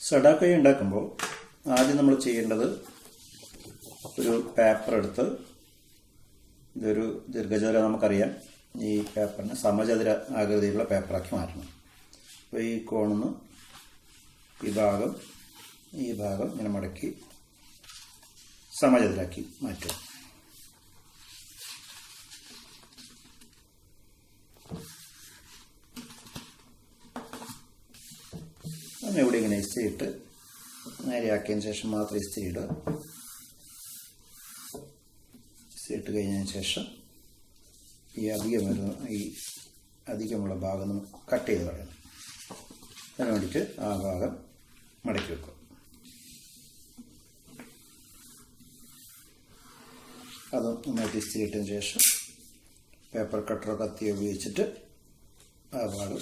Sadako ഉണ്ടാക്കുമ്പോൾ ആദ്യം നമ്മൾ ചെയ്യേണ്ടത് ഒരു പേപ്പർ എടുത്ത്, ഇതൊരു ദീർഘചതുരം നമുക്കറിയാം, ഈ പേപ്പറിനെ സമചതുര ആകൃതിയിലുള്ള പേപ്പറാക്കി മാറ്റണം. അപ്പോൾ ഈ കോണിന്ന് ഈ ഭാഗം ഇങ്ങനെ മടക്കി സമചതുരാക്കി മാറ്റുക. ഇവിടെ ഇങ്ങനെ ഇസ്തിരി ഇട്ട് നേരെയാക്കിയതിന് ശേഷം മാത്രം ഇസ്തിരി ഇടുക. ഇസ്തിരി ഇട്ട് കഴിഞ്ഞതിന് ശേഷം ഈ അധികമുള്ള ഭാഗം നമ്മൾ കട്ട് ചെയ്ത് കളയണം. അതിന് വേണ്ടിയിട്ട് ആ ഭാഗം മടക്കി വെക്കുക. അത് നന്നായിട്ട് ഇസ്തിരി ഇട്ടതിന് ശേഷം പേപ്പർ കട്ടറോ കത്തിയോ ഉപയോഗിച്ചിട്ട് ആ ഭാഗം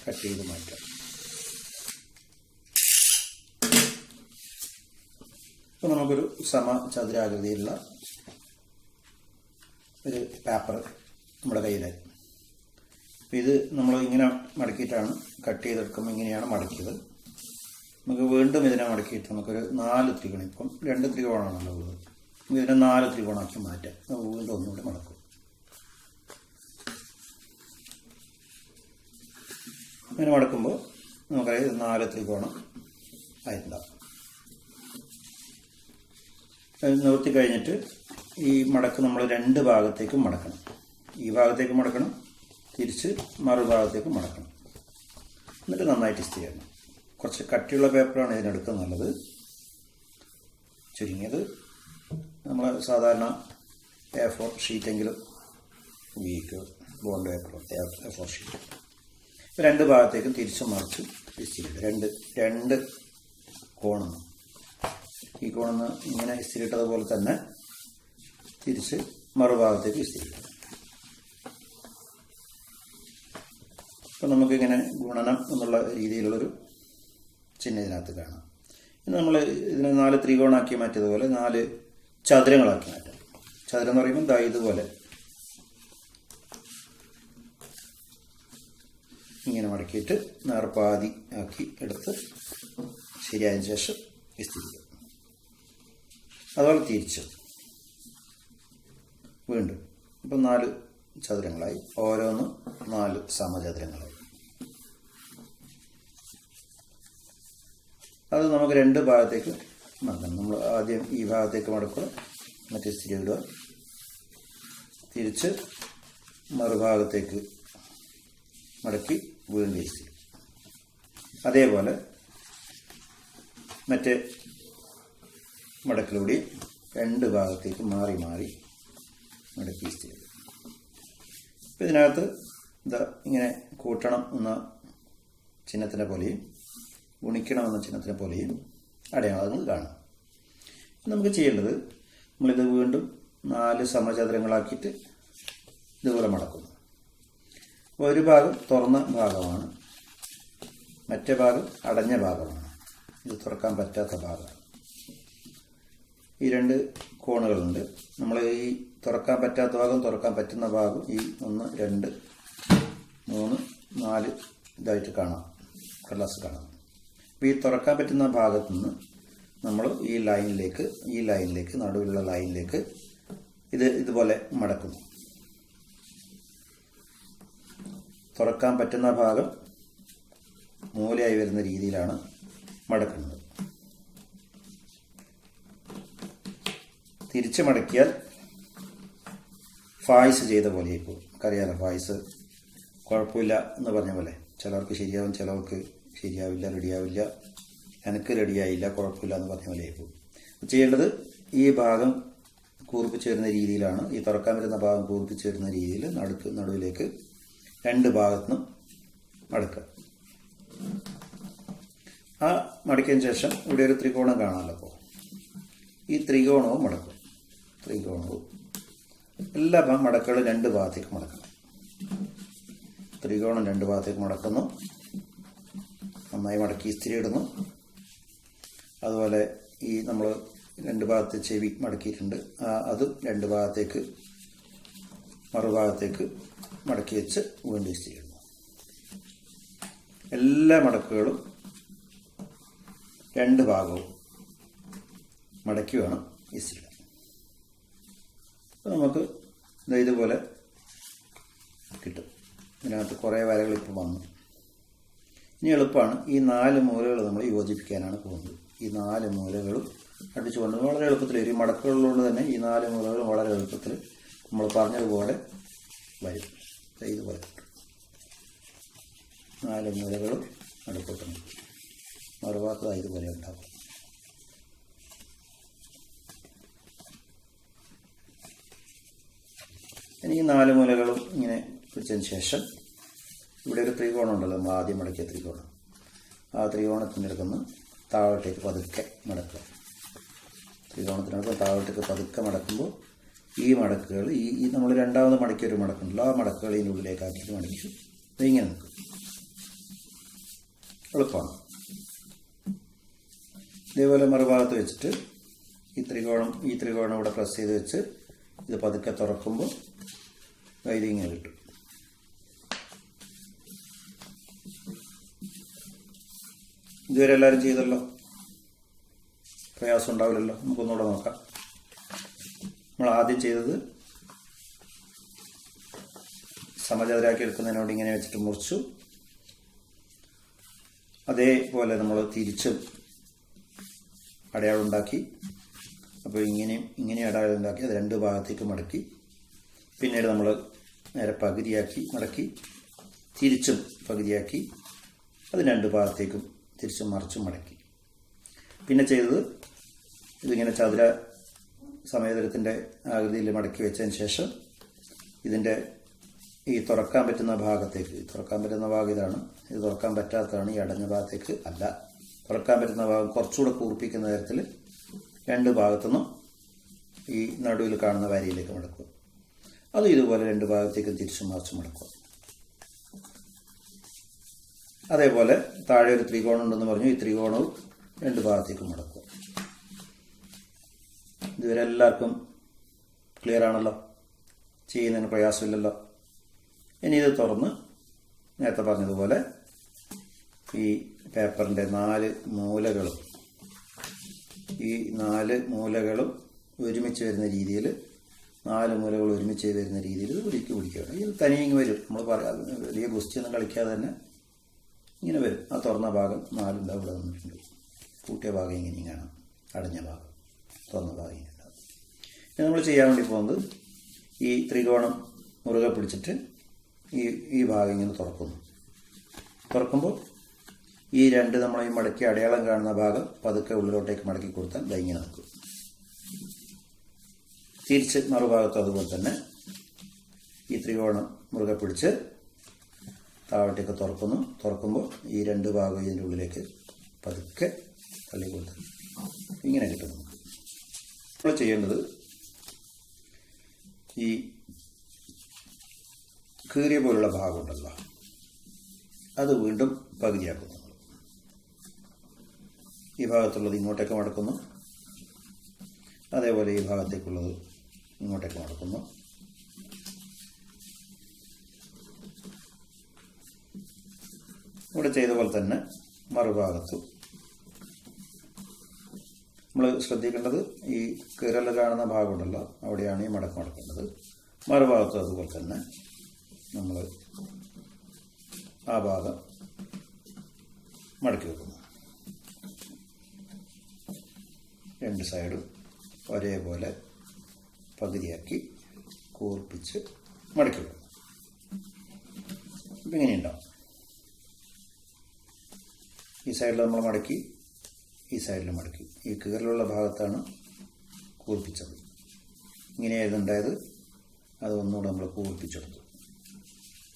കട്ട് ചെയ്ത് മാറ്റാം. അപ്പോൾ നമുക്കൊരു സമചതുരാകൃതിയിലുള്ള ഒരു പേപ്പർ നമ്മുടെ കയ്യിലായി. അപ്പോൾ ഇത് നമ്മൾ ഇങ്ങനെ മടക്കിയിട്ടാണ് കട്ട് ചെയ്തെടുക്കുമ്പോൾ ഇങ്ങനെയാണ് മടക്കിയത്. നമുക്ക് വീണ്ടും ഇതിനെ മടക്കിയിട്ട് നമുക്കൊരു 4 ത്രികോണം, ഇപ്പം 2 ത്രികോണമാണല്ലോ ഉള്ളത്, നമുക്ക് ഇതിനെ 4 ത്രികോണമാക്കി മാറ്റാം. വീണ്ടും ഒന്നുകൂടി മടക്കും. ഇങ്ങനെ മടക്കുമ്പോൾ നമുക്കറിയാം 4 ത്രികോണം ആയിട്ടുണ്ടാകും. നിവർത്തി കഴിഞ്ഞിട്ട് ഈ മടക്ക് നമ്മൾ 2 ഭാഗത്തേക്കും മടക്കണം. ഈ ഭാഗത്തേക്ക് മടക്കണം, തിരിച്ച് മറുഭാഗത്തേക്ക് മടക്കണം. എന്നിട്ട് നന്നായിട്ട് ഇസ്തിരി ചെയ്യണം. കുറച്ച് കട്ടിയുള്ള പേപ്പറാണ് ഇതിനെടുക്കുന്നത് നല്ലത്. ചുരുങ്ങിയത് നമ്മൾ സാധാരണ A4 ഷീറ്റെങ്കിലും ഉപയോഗിക്കുക. Bond paper A4 sheet. 2 ഭാഗത്തേക്കും തിരിച്ചും മറിച്ചും ഇസ്തിരി ഇടുക. രണ്ട് കോണെന്ന് ഈ കോണെന്ന് ഇങ്ങനെ ഇസ്തിരി ഇട്ടതുപോലെ തന്നെ തിരിച്ച് മറുഭാഗത്തേക്ക് ഇസ്തിരി ഇടുക. അപ്പോൾ നമുക്കിങ്ങനെ ഗുണനം എന്നുള്ള രീതിയിലുള്ളൊരു ചിഹ്നം ഇതിനകത്ത് കാണാം. ഇനി നമ്മൾ ഇതിനെ 4 ത്രികോണാക്കി മാറ്റിയതുപോലെ 4 ചതുരങ്ങളാക്കി മാറ്റാം. ചതുരം എന്ന് പറയുമ്പോൾ ദാ ഇതുപോലെ ഇങ്ങനെ മടക്കിയിട്ട് നേർപ്പാതി ആക്കി എടുത്ത് ശരിയായ ശേഷം ഇസ്തിരി ചെയ്യുക. അതുപോലെ തിരിച്ച് വീണ്ടും ഇപ്പം 4 ചതുരങ്ങളായി, ഓരോന്നും 4 സമചതുരങ്ങളായി. അത് നമുക്ക് 2 ഭാഗത്തേക്ക് മടക്കണം. നമ്മൾ ആദ്യം ഈ ഭാഗത്തേക്ക് മടക്കുക, മറ്റേ ഇസ്തിരി ഇടുക, തിരിച്ച് മറുഭാഗത്തേക്ക് മടക്കി വീണ്ടും ഇസ്തിരി. അതേപോലെ മറ്റേ മടക്കിലൂടെ 2 ഭാഗത്തേക്ക് മാറി മടക്കി ഇസ്തിരി. അപ്പോൾ ഇതിനകത്ത് ഇങ്ങനെ കൂട്ടണം എന്ന ചിഹ്നത്തിനെ പോലെയും ഗുണിക്കണം എന്ന ചിഹ്നത്തിനെ പോലെയും അടയാളങ്ങൾ കാണാം. നമുക്ക് ചെയ്യേണ്ടത്, നമ്മളിത് വീണ്ടും 4 സമചതുരങ്ങളാക്കിയിട്ട് ഇതുപോലെ മടക്കുന്നു. അപ്പോൾ ഒരു ഭാഗം തുറന്ന ഭാഗമാണ്, മറ്റേ ഭാഗം അടഞ്ഞ ഭാഗമാണ്. ഇത് തുറക്കാൻ പറ്റാത്ത ഭാഗമാണ്. ഈ 2 കോണുകളുണ്ട്. നമ്മൾ ഈ തുറക്കാൻ പറ്റാത്ത ഭാഗം, തുറക്കാൻ പറ്റുന്ന ഭാഗം ഈ 1, 2, 3, 4 ഇതായിട്ട് കാണാം, കടലാസ് കാണാം. അപ്പോൾ ഈ തുറക്കാൻ പറ്റുന്ന ഭാഗത്തു നിന്ന് നമ്മൾ ഈ ലൈനിലേക്ക് നടുവിലുള്ള ലൈനിലേക്ക് ഇതുപോലെ മടക്കുന്നു. തുറക്കാൻ പറ്റുന്ന ഭാഗം മൂലയായി വരുന്ന രീതിയിലാണ് മടക്കുന്നത്. തിരിച്ച് മടക്കിയാൽ ഫായ്സ് ചെയ്ത പോലെ ഇപ്പോൾ നമുക്കറിയാമല്ലോ, ഫായ്സ് കുഴപ്പമില്ല എന്ന് പറഞ്ഞ പോലെ, ചിലർക്ക് ശരിയാവും, ചിലർക്ക് ശരിയാവില്ല, റെഡിയാവില്ല, എനിക്ക് റെഡിയായില്ല, കുഴപ്പമില്ല എന്ന് പറഞ്ഞ പോലെ ഇപ്പോൾ ചെയ്യേണ്ടത് ഈ ഭാഗം കൂർപ്പിച്ച് വരുന്ന രീതിയിലാണ്, ഈ തുറക്കാൻ വരുന്ന ഭാഗം കൂർപ്പിച്ച് വരുന്ന രീതിയിൽ നടുവിലേക്ക് 2 ഭാഗത്തുനിന്നും മടക്കുക. ആ മടക്കിയതിന് ശേഷം ഇവിടെ ഒരു ത്രികോണം കാണാമല്ലോ. അപ്പോൾ ഈ ത്രികോണവും മടക്കും. എല്ലാ മടക്കുകളും 2 ഭാഗത്തേക്ക് മടക്കണം. ത്രികോണം 2 ഭാഗത്തേക്ക് മടക്കുന്നു, നന്നായി മടക്കി ഇസ്തിരി ഇടുന്നു. അതുപോലെ ഈ നമ്മൾ 2 ഭാഗത്തെ ചെവി മടക്കിയിട്ടുണ്ട്, അതും 2 ഭാഗത്തേക്ക് മറുഭാഗത്തേക്ക് മടക്കി വെച്ച് വീണ്ടും ഇസ്തിരി ഇടുന്നു. എല്ലാ മടക്കുകളും രണ്ട് ഭാഗവും മടക്കി വേണം ഈസ്റ്റിടാൻ. അപ്പോൾ നമുക്ക് ഇതുപോലെ കിട്ടും. ഇതിനകത്ത് കുറേ വരകൾ ഇപ്പോൾ വന്നു. ഇനി എളുപ്പമാണ്. ഈ 4 മൂലകൾ നമ്മൾ യോജിപ്പിക്കാനാണ് പോകുന്നത്. ഈ 4 മൂലകളും അടിച്ചുകൊണ്ട് വളരെ എളുപ്പത്തിൽ വരും. മടക്കുകളുള്ളതുകൊണ്ട് തന്നെ ഈ 4 മൂലകളും വളരെ എളുപ്പത്തിൽ നമ്മൾ പറഞ്ഞതുപോലെ വരും. ഇതുപോലെ 4 മൂലകളും അടുപ്പിട്ടുണ്ട്. മറുഭാഗത്ത് ഇതുപോലെ ഉണ്ടാകും. ഇനി ഈ 4 മൂലകളും ഇങ്ങനെ പിടിച്ചതിന് ശേഷം ഇവിടെ ഒരു ത്രികോണം ഉണ്ടല്ലോ, നമ്മൾ ആദ്യം മടക്കിയ ത്രികോണം. ആ ത്രികോണത്തിൻ്റെ അടുക്കുന്ന താഴോട്ടേക്ക് പതുക്കെ മടക്കുക. ത്രികോണത്തിനടുത്ത് താഴോട്ടേക്ക് പതുക്കെ മടക്കുമ്പോൾ ഈ മടക്കുകൾ ഈ നമ്മൾ രണ്ടാമത് മടക്കിയൊരു മടക്കുണ്ടല്ലോ, ആ മടക്കുകൾ ഇതിൻ്റെ ഉള്ളിലേക്ക് ആക്കിയിട്ട് മടക്കി ഇങ്ങനെ നിൽക്കും. എളുപ്പമാണ്. ഇതേപോലെ മറുഭാഗത്ത് വെച്ചിട്ട് ഈ ത്രികോണം ഇവിടെ പ്രസ് ചെയ്ത് വെച്ച് ഇത് പതുക്കെ തുറക്കുമ്പോൾ ഇതിങ്ങനെ കിട്ടും. ഇതുവരെ എല്ലാവരും ചെയ്തല്ലോ, പ്രയാസം ഉണ്ടാവില്ലല്ലോ. നമുക്കൊന്നുകൂടെ നോക്കാം. നമ്മൾ ആദ്യം ചെയ്തത് സമചതുരാക്കി എടുക്കുന്നതിനോട് ഇങ്ങനെ വെച്ചിട്ട് മുറിച്ചു. അതേപോലെ നമ്മൾ തിരിച്ചും അടയാളം ഉണ്ടാക്കി. അപ്പോൾ ഇങ്ങനെ അടയാളം ഉണ്ടാക്കി അത് 2 ഭാഗത്തേക്ക് മടക്കി. പിന്നീട് നമ്മൾ നേരെ പകുതിയാക്കി മടക്കി, തിരിച്ചും പകുതിയാക്കി അത് 2 ഭാഗത്തേക്കും തിരിച്ചും മറിച്ചും മടക്കി. പിന്നെ ചെയ്തത് ഇതിങ്ങനെ ചതുര സമചതുരത്തിൻ്റെ ആകൃതിയിൽ മടക്കി വെച്ചതിന് ശേഷം ഇതിൻ്റെ ഈ തുറക്കാൻ പറ്റുന്ന ഭാഗത്തേക്ക്, തുറക്കാൻ പറ്റുന്ന ഭാഗം ഇതാണ്, ഇത് തുറക്കാൻ പറ്റാത്തതാണ് ഈ അടഞ്ഞ ഭാഗത്തേക്ക് അല്ല, തുറക്കാൻ പറ്റുന്ന ഭാഗം കുറച്ചുകൂടെ കൂർപ്പിക്കുന്ന തരത്തിൽ 2 ഭാഗത്തുനിന്നും ഈ നടുവിൽ കാണുന്ന വരിയിലേക്ക് മടക്കുക. അതും ഇതുപോലെ 2 ഭാഗത്തേക്ക് തിരിച്ചും മറിച്ചും മടക്കുക. അതേപോലെ താഴെ ഒരു ത്രികോണം ഉണ്ടെന്ന് പറഞ്ഞു, ഈ ത്രികോണവും 2 ഭാഗത്തേക്ക് മടക്കുക. ഇതുവരെ എല്ലാവർക്കും ക്ലിയർ ആണല്ലോ, ചെയ്യുന്നതിന് പ്രയാസമില്ലല്ലോ. ഇനി ഇത് തുറന്ന് നേരത്തെ പറഞ്ഞതുപോലെ ഈ പേപ്പറിൻ്റെ 4 മൂലകളും ഈ 4 മൂലകളും ഒരുമിച്ച് വരുന്ന രീതിയിൽ 4 മൂലകൾ ഒരുമിച്ച് വരുന്ന രീതിയിൽ ഇത് പിടിക്കുകയാണ്. ഇത് തനിയെ വരും. നമ്മൾ വലിയ ഗുസ്തിയൊന്നും കളിക്കാതെ തന്നെ ഇങ്ങനെ വരും. ആ തുറന്ന ഭാഗം 4 ഇവിടെ വന്നിട്ടുണ്ട്. കൂട്ടിയ ഭാഗം ഇങ്ങനെ കാണാം, അടഞ്ഞ ഭാഗം, തുറന്ന ഭാഗം ഇങ്ങനെ ഉണ്ടാകും. ഇനി നമ്മൾ ചെയ്യാൻ വേണ്ടി പോകുന്നത് ഈ ത്രികോണം മുറുകെ പിടിച്ചിട്ട് ഈ ഭാഗം ഇങ്ങനെ തുറക്കുമ്പോൾ ഈ 2 നമ്മൾ ഈ മടക്കി അടയാളം കാണുന്ന ഭാഗം പതുക്കെ ഉള്ളിലോട്ടേക്ക് മടക്കി കൊടുത്താൽ ഇങ്ങനെ നിൽക്കും. തിരിച്ച് മറുഭാഗത്തും അതുപോലെ തന്നെ ഈ ത്രികോണം മുറുകെ പിടിച്ച് താഴോട്ടേക്ക് തുറക്കുമ്പോൾ ഈ 2 ഭാഗം ഇതിൻ്റെ ഉള്ളിലേക്ക് പതുക്കെ തള്ളി കൊടുത്ത് ഇങ്ങനെ കിട്ടും. നമുക്ക് നമ്മൾ ചെയ്യേണ്ടത് ഈ കീറിയ പോലുള്ള ഭാഗം ഉണ്ടല്ലോ, അത് വീണ്ടും പകുതിയാക്കുന്നു. ഈ ഭാഗത്തുള്ളത് ഇങ്ങോട്ടേക്ക് മടക്കുന്നു, അതേപോലെ ഈ ഭാഗത്തേക്കുള്ളത് ഇങ്ങോട്ടേക്ക് മടക്കുന്നു. ഇവിടെ ചെയ്ത പോലെ തന്നെ മറുഭാഗത്തും നമ്മൾ ശ്രദ്ധിക്കേണ്ടത് ഈ കീറൽ കാണുന്ന ഭാഗമുണ്ടല്ലോ, അവിടെയാണ് ഈ മടക്കേണ്ടത്. മറുഭാഗത്തും അതുപോലെ തന്നെ നമ്മൾ ആ ഭാഗം മടക്കി വെക്കുന്നു. 2 സൈഡും ഒരേപോലെ പകുതിയാക്കി കൂർപ്പിച്ച് മടക്കി വെക്കുന്നു. അപ്പം ഇങ്ങനെയുണ്ടാവും. ഈ സൈഡിൽ നമ്മൾ മടക്കി, ഈ സൈഡിൽ മടക്കി. ഈ കീറിലുള്ള ഭാഗത്താണ് കൂർപ്പിച്ചത്. ഇങ്ങനെയായിരുന്നു ഉണ്ടായത്, അത് ഒന്നുകൂടെ നമ്മൾ കൂർപ്പിച്ചെടുത്തു.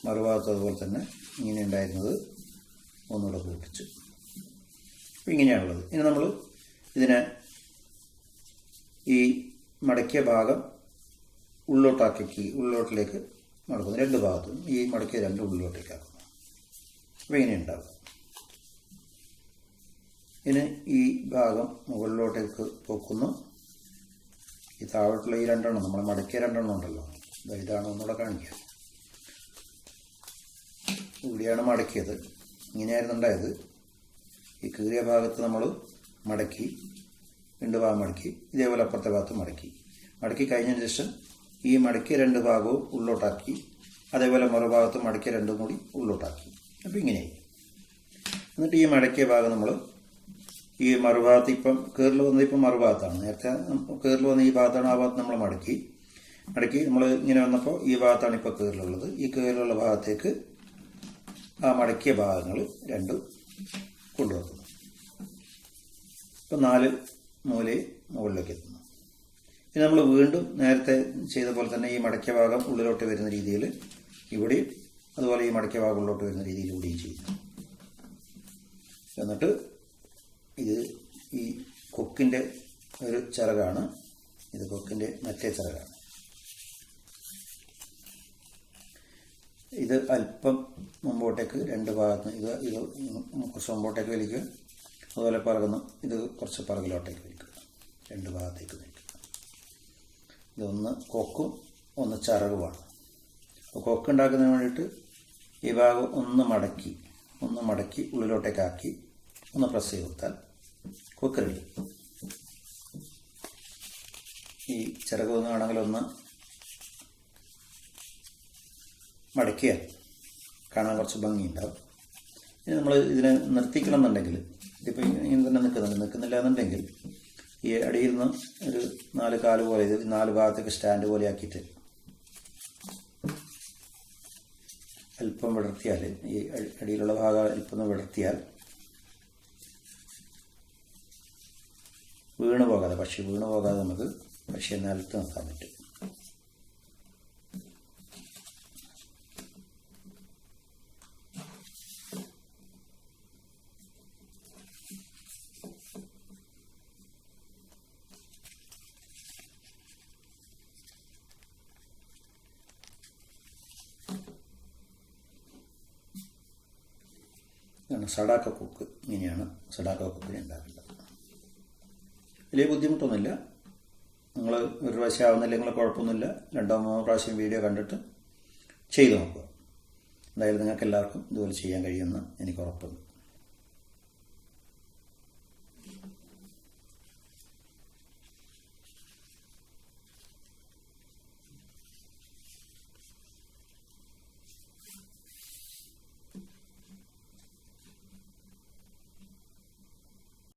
മറുഭാഗത്ത് അതുപോലെ തന്നെ ഇങ്ങനെ ഉണ്ടായിരുന്നത് ഒന്നുകൂടെ കൂർപ്പിച്ചു. അപ്പം ഇങ്ങനെയാണുള്ളത്. ഇനി നമ്മൾ ഇതിനെ ഈ മടക്കിയ ഭാഗം ഉള്ളിലോട്ടിലേക്ക് മടക്കുന്നു. 2 ഭാഗത്തും ഈ മടക്കിയ 2 ഉള്ളിലോട്ടേക്ക് ആക്കുന്നു. അപ്പം ഇങ്ങനെ ഉണ്ടാകും. ഇനി ഈ ഭാഗം മുകളിലോട്ടേക്ക് പോക്കുന്നു. ഈ താഴോട്ടുള്ള ഈ 2 നമ്മൾ മടക്കിയ 2 ഉണ്ടല്ലോ, ഇതാണ് ഒന്നുകൂടെ കാണിക്കുക. ഇവിടെയാണ് മടക്കിയത്. ഇങ്ങനെയായിരുന്നു ഉണ്ടായത്. ഈ കീറിയ ഭാഗത്ത് നമ്മൾ മടക്കി 2 ഭാഗം മടക്കി ഇതേപോലെ അപ്പുറത്തെ ഭാഗത്ത് മടക്കി കഴിഞ്ഞതിന് ശേഷം ഈ മടക്കിയ 2 ഭാഗവും ഉള്ളോട്ടാക്കി അതേപോലെ മറുഭാഗത്ത് മടക്കിയ 2 കൂടി ഉള്ളോട്ടാക്കി. അപ്പോൾ ഇങ്ങനെയായി. എന്നിട്ട് ഈ മടക്കിയ ഭാഗം നമ്മൾ ഈ മറുഭാഗത്ത് ഇപ്പം കയറിൽ വന്നത് ഇപ്പം മറുഭാഗത്താണ്. നേരത്തെ കയറിൽ വന്ന ഈ ഭാഗത്താണ്. ആ ഭാഗത്ത് നമ്മൾ മടക്കി നമ്മൾ ഇങ്ങനെ വന്നപ്പോൾ ഈ ഭാഗത്താണ് ഇപ്പോൾ കയറിലുള്ളത്. ഈ കയറിലുള്ള ഭാഗത്തേക്ക് ആ മടക്കിയ ഭാഗങ്ങൾ 2 കൊണ്ടുവെക്കുന്നു. ഇപ്പം 4 മൂലയും മുകളിലേക്ക് എത്തുന്നു. ഇനി നമ്മൾ വീണ്ടും നേരത്തെ ചെയ്ത പോലെ തന്നെ ഈ മടക്കിയ ഭാഗം ഉള്ളിലോട്ട് വരുന്ന രീതിയിൽ ഇവിടെയും അതുപോലെ ഈ മടക്കിയ ഭാഗം ഉള്ളിലോട്ട് വരുന്ന രീതിയിൽ ഇവിടെയും ചെയ്യുന്നു. എന്നിട്ട് ഇത് ഈ കൊക്കിൻ്റെ ഒരു ചിറകാണ്. ഇത് കൊക്കിൻ്റെ മറ്റേ ചിറകാണ്. ഇത് അല്പം മുമ്പോട്ടേക്ക് 2 ഭാഗത്ത് ഇത് കുറച്ച് മുമ്പോട്ടേക്ക് വലിക്കുക. അതുപോലെ പറകുന്നു. ഇത് കുറച്ച് പറകിലോട്ടേക്ക് വലിക്കുക. 2 ഭാഗത്തേക്ക് വലിക്കുക. ഇതൊന്ന് കൊക്കും ഒന്ന് ചിറകുമാണ്. അപ്പോൾ കൊക്കുണ്ടാക്കുന്നതിന് വേണ്ടിയിട്ട് ഈ ഭാഗം ഒന്ന് മടക്കി ഉള്ളിലോട്ടേക്കാക്കി ഒന്ന് പ്രസ് ചെയ്ത് കൊടുത്താൽ കൊക്ക് റെഡി. ഈ ചിറക് ഒന്നാണെങ്കിൽ ഒന്ന് മടക്കിയാൽ കാണാൻ കുറച്ച് ഭംഗിയുണ്ടാവും. ഇനി നമ്മൾ ഇതിനെ നിർത്തിക്കണം എന്നുണ്ടെങ്കിൽ ഇതിപ്പോൾ ഇങ്ങനെ തന്നെ നിൽക്കുന്നില്ല എന്നുണ്ടെങ്കിൽ ഈ അടിയിൽ നിന്ന് ഒരു 4 കാല് പോലെ ഇത് 4 ഭാഗത്തേക്ക് സ്റ്റാൻഡ് പോലെ ആക്കിയിട്ട് അല്പം വിടർത്തിയാൽ ഈ അടിയിലുള്ള ഭാഗം അല്പം വിടർത്തിയാൽ പക്ഷി വീണു പോകാതെ നമുക്ക് പക്ഷിയെ നിലത്ത് നിർത്താൻ പറ്റും. സഡാക്കോ കൊക്ക്. ഇങ്ങനെയാണ് സഡാക്കോ കൊക്കിനെ ഉണ്ടാക്കേണ്ടത്. വലിയ ബുദ്ധിമുട്ടൊന്നുമില്ല. നിങ്ങൾ ഒരു പ്രാവശ്യം ആവുന്നില്ലെങ്കിൽ കുഴപ്പമൊന്നുമില്ല. 2-3 പ്രാവശ്യം വീഡിയോ കണ്ടിട്ട് ചെയ്തു നോക്കുക. എന്തായാലും നിങ്ങൾക്ക് എല്ലാവർക്കും ഇതുപോലെ ചെയ്യാൻ കഴിയുമെന്ന് എനിക്ക് ഉറപ്പുണ്ട്.